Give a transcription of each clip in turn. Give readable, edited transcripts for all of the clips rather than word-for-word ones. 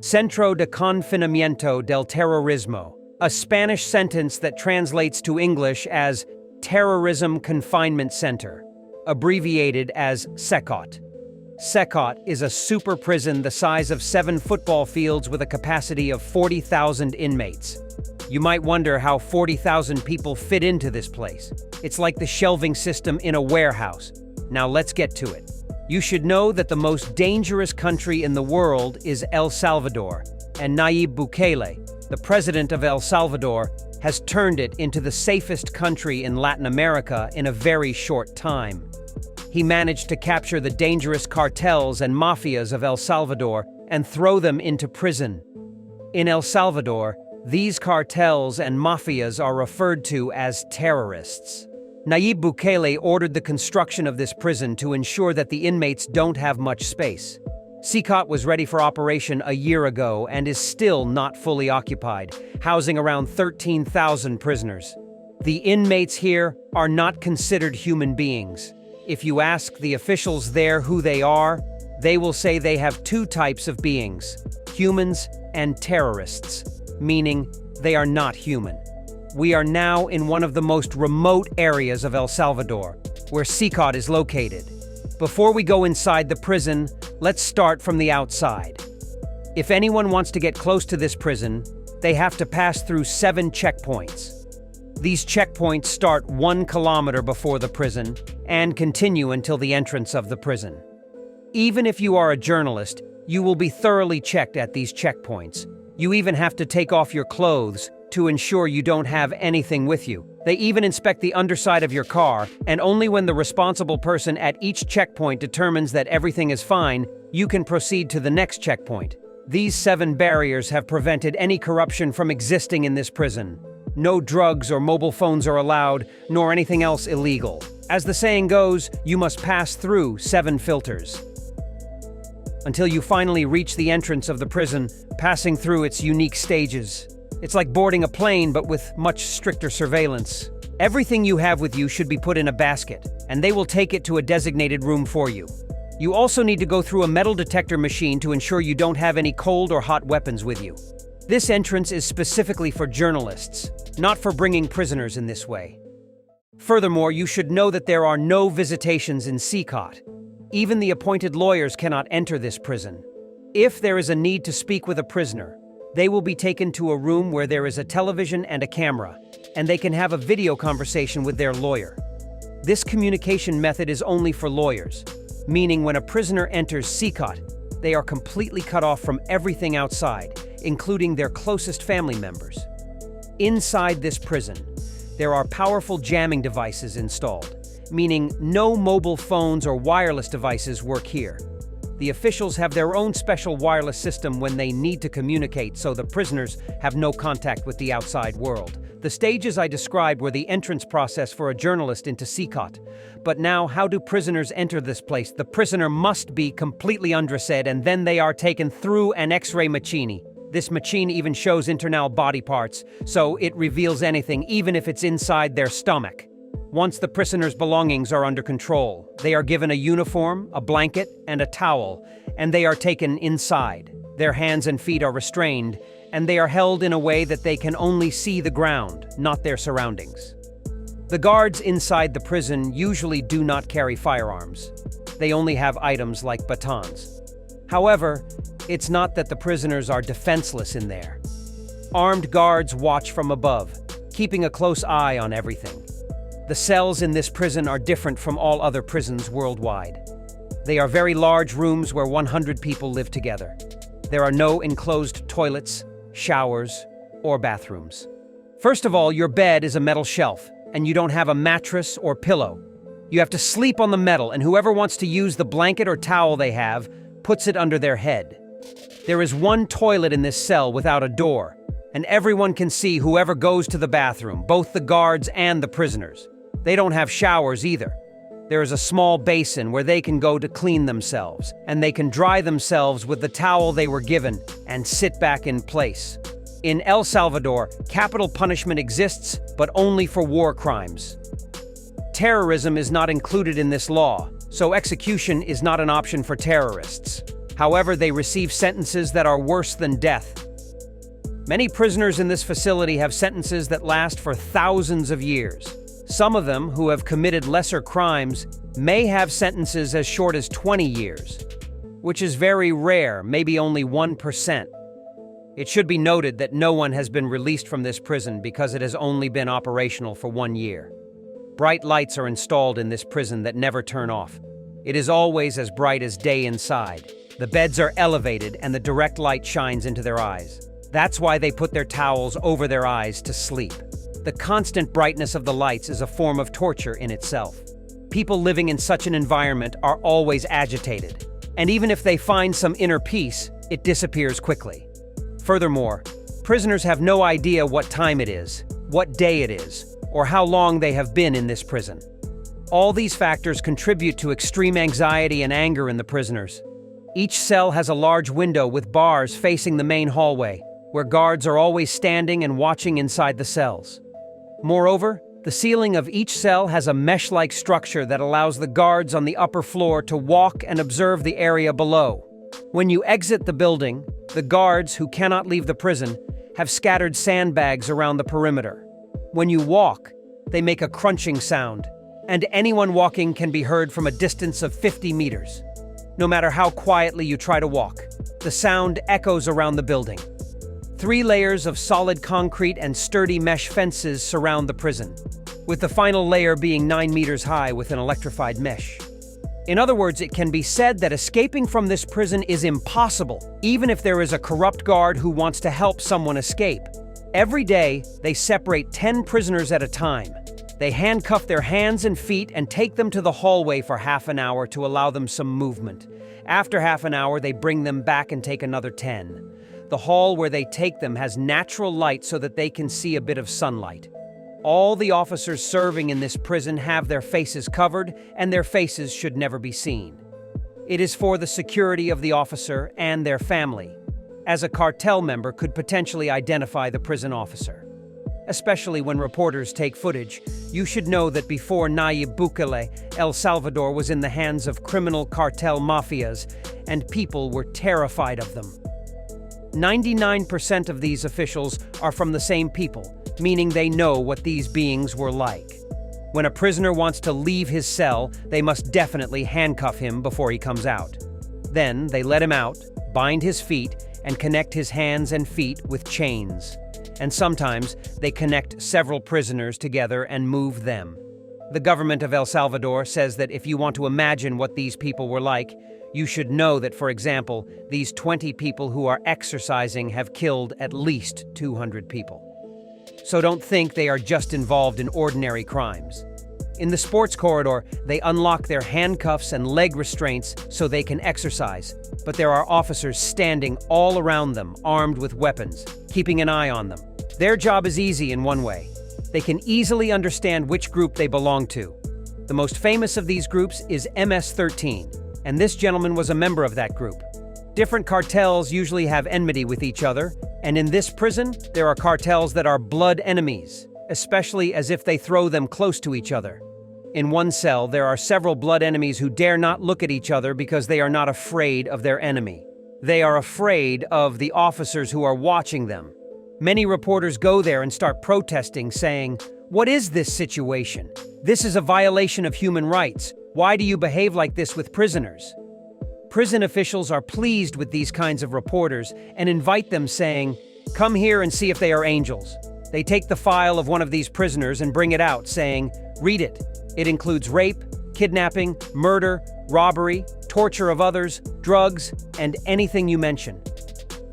Centro de Confinamiento del Terrorismo, a Spanish sentence that translates to English as Terrorism Confinement Center, abbreviated as SECOT. SECOT is a super prison the size of 7 football fields with a capacity of 40,000 inmates. You might wonder how 40,000 people fit into this place. It's like the shelving system in a warehouse. Now let's get to it. You should know that the most dangerous country in the world is El Salvador, and Nayib Bukele, the president of El Salvador, has turned it into the safest country in Latin America in a very short time. He managed to capture the dangerous cartels and mafias of El Salvador and throw them into prison. In El Salvador, these cartels and mafias are referred to as terrorists. Nayib Bukele ordered the construction of this prison to ensure that the inmates don't have much space. SECOT was ready for operation a year ago and is still not fully occupied, housing around 13,000 prisoners. The inmates here are not considered human beings. If you ask the officials there who they are, they will say they have 2 types of beings, humans and terrorists, meaning they are not human. We are now in one of the most remote areas of El Salvador, where SECOT is located. Before we go inside the prison, let's start from the outside. If anyone wants to get close to this prison, they have to pass through 7 checkpoints. These checkpoints start 1 kilometer before the prison and continue until the entrance of the prison. Even if you are a journalist, you will be thoroughly checked at these checkpoints. You even have to take off your clothes to ensure you don't have anything with you. They even inspect the underside of your car, and only when the responsible person at each checkpoint determines that everything is fine, you can proceed to the next checkpoint. These 7 barriers have prevented any corruption from existing in this prison. No drugs or mobile phones are allowed, nor anything else illegal. As the saying goes, you must pass through 7 filters until you finally reach the entrance of the prison, passing through its unique stages. It's like boarding a plane, but with much stricter surveillance. Everything you have with you should be put in a basket, and they will take it to a designated room for you. You also need to go through a metal detector machine to ensure you don't have any cold or hot weapons with you. This entrance is specifically for journalists, not for bringing prisoners in this way. Furthermore, you should know that there are no visitations in SECOT. Even the appointed lawyers cannot enter this prison. If there is a need to speak with a prisoner, they will be taken to a room where there is a television and a camera, and they can have a video conversation with their lawyer. This communication method is only for lawyers, meaning when a prisoner enters SECOT, they are completely cut off from everything outside, including their closest family members. Inside this prison, there are powerful jamming devices installed, meaning no mobile phones or wireless devices work here. The officials have their own special wireless system when they need to communicate, so the prisoners have no contact with the outside world. The stages I described were the entrance process for a journalist into SECOT. But now, how do prisoners enter this place? The prisoner must be completely undressed, and then they are taken through an X-ray machine. This machine even shows internal body parts, so it reveals anything, even if it's inside their stomach. Once the prisoner's belongings are under control, they are given a uniform, a blanket, and a towel, and they are taken inside. Their hands and feet are restrained, and they are held in a way that they can only see the ground, not their surroundings. The guards inside the prison usually do not carry firearms. They only have items like batons. However, it's not that the prisoners are defenseless in there. Armed guards watch from above, keeping a close eye on everything. The cells in this prison are different from all other prisons worldwide. They are very large rooms where 100 people live together. There are no enclosed toilets, showers, or bathrooms. First of all, your bed is a metal shelf, and you don't have a mattress or pillow. You have to sleep on the metal, and whoever wants to use the blanket or towel they have puts it under their head. There is 1 toilet in this cell without a door, and everyone can see whoever goes to the bathroom, both the guards and the prisoners. They don't have showers either. There is a small basin where they can go to clean themselves, and they can dry themselves with the towel they were given and sit back in place. In El Salvador, capital punishment exists, but only for war crimes. Terrorism is not included in this law, so execution is not an option for terrorists. However, they receive sentences that are worse than death. Many prisoners in this facility have sentences that last for thousands of years. Some of them, who have committed lesser crimes, may have sentences as short as 20 years, which is very rare, maybe only 1%. It should be noted that no one has been released from this prison because it has only been operational for 1 year. Bright lights are installed in this prison that never turn off. It is always as bright as day inside. The beds are elevated and the direct light shines into their eyes. That's why they put their towels over their eyes to sleep. The constant brightness of the lights is a form of torture in itself. People living in such an environment are always agitated, and even if they find some inner peace, it disappears quickly. Furthermore, prisoners have no idea what time it is, what day it is, or how long they have been in this prison. All these factors contribute to extreme anxiety and anger in the prisoners. Each cell has a large window with bars facing the main hallway, where guards are always standing and watching inside the cells. Moreover, the ceiling of each cell has a mesh-like structure that allows the guards on the upper floor to walk and observe the area below. When you exit the building, the guards, who cannot leave the prison, have scattered sandbags around the perimeter. When you walk, they make a crunching sound, and anyone walking can be heard from a distance of 50 meters. No matter how quietly you try to walk, the sound echoes around the building. 3 layers of solid concrete and sturdy mesh fences surround the prison, with the final layer being 9 meters high with an electrified mesh. In other words, it can be said that escaping from this prison is impossible, even if there is a corrupt guard who wants to help someone escape. Every day, they separate 10 prisoners at a time. They handcuff their hands and feet and take them to the hallway for half an hour to allow them some movement. After half an hour, they bring them back and take another 10. The hall where they take them has natural light so that they can see a bit of sunlight. All the officers serving in this prison have their faces covered, and their faces should never be seen. It is for the security of the officer and their family, as a cartel member could potentially identify the prison officer. Especially when reporters take footage, you should know that before Nayib Bukele, El Salvador was in the hands of criminal cartel mafias, and people were terrified of them. 99% of these officials are from the same people, meaning they know what these beings were like. When a prisoner wants to leave his cell, they must definitely handcuff him before he comes out. Then they let him out, bind his feet, and connect his hands and feet with chains. And sometimes they connect several prisoners together and move them. The government of El Salvador says that if you want to imagine what these people were like, you should know that, for example, these 20 people who are exercising have killed at least 200 people. So don't think they are just involved in ordinary crimes. In the sports corridor, they unlock their handcuffs and leg restraints so they can exercise, but there are officers standing all around them, armed with weapons, keeping an eye on them. Their job is easy in one way. They can easily understand which group they belong to. The most famous of these groups is MS-13, and this gentleman was a member of that group. Different cartels usually have enmity with each other, and in this prison, there are cartels that are blood enemies, especially as if they throw them close to each other. In one cell, there are several blood enemies who dare not look at each other because they are not afraid of their enemy. They are afraid of the officers who are watching them. Many reporters go there and start protesting, saying, "What is this situation? This is a violation of human rights. Why do you behave like this with prisoners?" Prison officials are pleased with these kinds of reporters and invite them, saying, "Come here and see if they are angels." They take the file of one of these prisoners and bring it out, saying, "Read it. It includes rape, kidnapping, murder, robbery, torture of others, drugs, and anything you mention."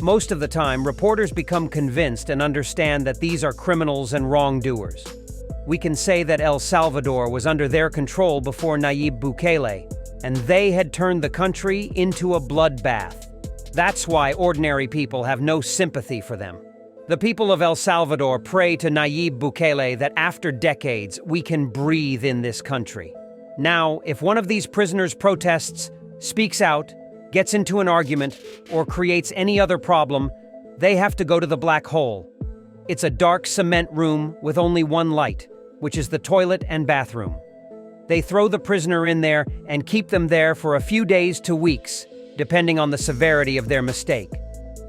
Most of the time, reporters become convinced and understand that these are criminals and wrongdoers. We can say that El Salvador was under their control before Nayib Bukele, and they had turned the country into a bloodbath. That's why ordinary people have no sympathy for them. The people of El Salvador pray to Nayib Bukele that after decades, we can breathe in this country. Now, if one of these prisoners protests, speaks out, gets into an argument, or creates any other problem, they have to go to the black hole. It's a dark cement room with only one light, which is the toilet and bathroom. They throw the prisoner in there and keep them there for a few days to weeks, depending on the severity of their mistake.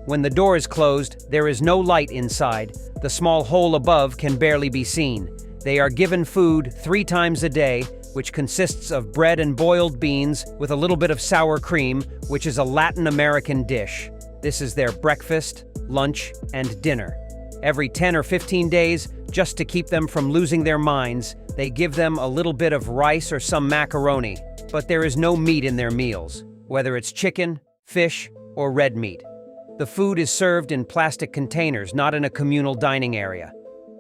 When the door is closed, there is no light inside. The small hole above can barely be seen. They are given food 3 times a day, which consists of bread and boiled beans with a little bit of sour cream, which is a Latin American dish. This is their breakfast, lunch, and dinner. Every 10 or 15 days, just to keep them from losing their minds, they give them a little bit of rice or some macaroni, but there is no meat in their meals, whether it's chicken, fish, or red meat. The food is served in plastic containers, not in a communal dining area.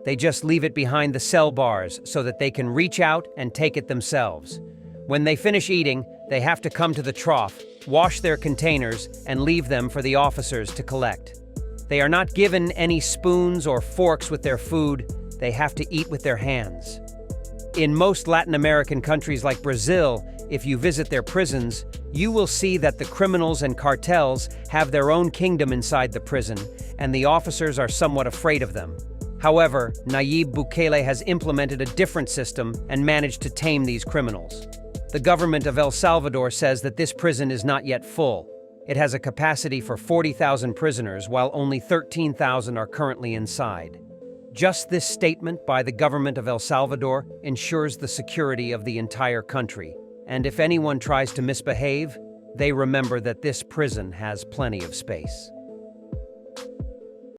They just leave it behind the cell bars so that they can reach out and take it themselves. When they finish eating, they have to come to the trough, wash their containers, and leave them for the officers to collect. They are not given any spoons or forks with their food. They have to eat with their hands. In most Latin American countries like Brazil, if you visit their prisons, you will see that the criminals and cartels have their own kingdom inside the prison, and the officers are somewhat afraid of them. However, Nayib Bukele has implemented a different system and managed to tame these criminals. The government of El Salvador says that this prison is not yet full. It has a capacity for 40,000 prisoners, while only 13,000 are currently inside. Just this statement by the government of El Salvador ensures the security of the entire country. And if anyone tries to misbehave, they remember that this prison has plenty of space.